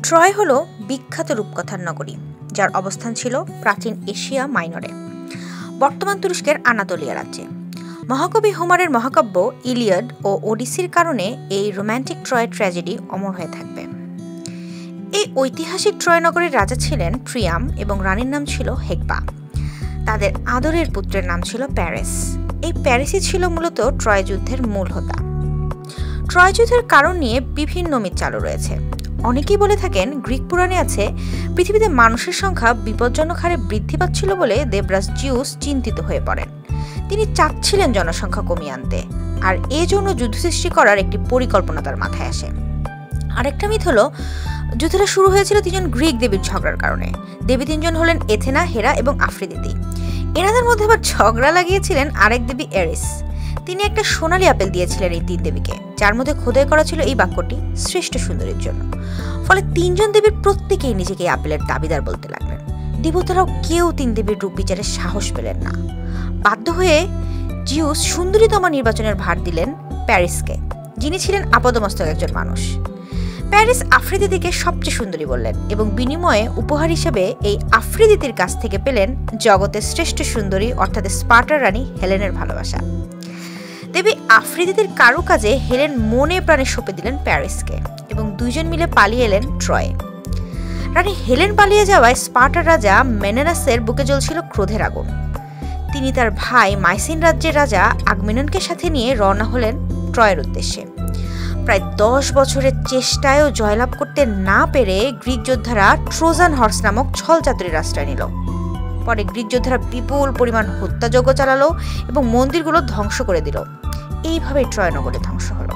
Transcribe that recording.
Troy হলো বিখ্যাত রূপকথার নগরী, যার অবস্থান ছিল প্রাচীন এশিয়া মাইনরে, বর্তমান তুরস্কের আনাতোলিয়া রাজ্যে। মহাকবি হোমারের মহাকাব্য ইলিয়াড ও ওডিসির কারণে এই রোম্যান্টিক ট্রয় ট্র্যাজেডি অমর হয়ে থাকবে। এই ঐতিহাসিক ট্রয় নগরীর রাজা ছিলেন প্রিয়াম এবং রানীর নাম ছিল হেকবা। তাদের আদরের পুত্রের নাম ছিল প্যারিস। এই প্যারিসই ছিল মূলত ট্রয় যুদ্ধের মূল হোতা। ট্রয় যুদ্ধের কারণ নিয়ে বিভিন্ন মিথ চালু রয়েছে। অনেকেই বলে থাকেন, গ্রিক পুরাণে আছে পৃথিবীতে মানুষের সংখ্যা বিপজ্জনক হারে বৃদ্ধি পাচ্ছিল বলে দেবরাজ জিউস চিন্তিত হয়ে পড়েন। তিনি চাচ্ছিলেন জনসংখ্যা কমিয়ে আনতে, আর এজন্য যুদ্ধ সৃষ্টি করার একটি পরিকল্পনা তার মাথায় আসে। আরেকটা মিথ হলো যুদ্ধটা শুরু হয়েছিল তিনজন গ্রিক দেবীর ঝগড়ার কারণে। দেবী তিনজন হলেন এথেনা, হেরা এবং আফ্রোদিতি। এনাদের মধ্যে আবার ঝগড়া লাগিয়েছিলেন আরেক দেবী এরিস। তিনি একটা সোনালী আপেল দিয়েছিলেন এই তিন দেবীকে, যার মধ্যে খোদাই করা ছিল এই বাক্যটি শ্রেষ্ঠ সুন্দরীর জন্য। ফলে তিনজন দেবীর প্রত্যেকেই নিজেকে এই আপেলের দাবিদার বলতে লাগলেন। দেবতারাও কেউ তিন দেবীর রূপ বিচারের সাহস পেলেন না। বাধ্য হয়ে জিউস সুন্দরীতমা নির্বাচনের ভার দিলেন প্যারিসকে, যিনি ছিলেন আপাদমস্তক একজন মানুষ। প্যারিস আফ্রোদিতিকে সবচেয়ে সুন্দরী বললেন এবং বিনিময়ে উপহার হিসেবে এই আফ্রোদিতির কাছ থেকে পেলেন জগতের শ্রেষ্ঠ সুন্দরী অর্থাৎ স্পার্টার রানী হেলেনের ভালোবাসা। দেবী আফ্রোদিতির কারুকাজে হেলেন মনে প্রাণে সঁপে দিলেন প্যারিসকে এবং দুইজন মিলে পালিয়ে এলেন ট্রয়ে। রানী হেলেন পালিয়ে যাওয়ায় স্পার্টার রাজা মেনেনাসের বুকে জ্বলছিল ক্রোধের আগুন। তিনি তার ভাই মাইসিন রাজ্যের রাজা আগমেননকে সাথে নিয়ে রওনা হলেন ট্রয়ের উদ্দেশ্যে। প্রায় 10 বছরের চেষ্টায়ও জয়লাভ করতে না পেরে গ্রিক যোদ্ধারা ট্রোজান হর্স নামক ছলচাতুরীর আশ্রয় নিল। পরে গ্রিক যোদ্ধারা বিপুল পরিমাণ হত্যাযজ্ঞ চালালো এবং মন্দিরগুলো ধ্বংস করে দিল। এইভাবে ট্রয় নগরী ধ্বংস হলো।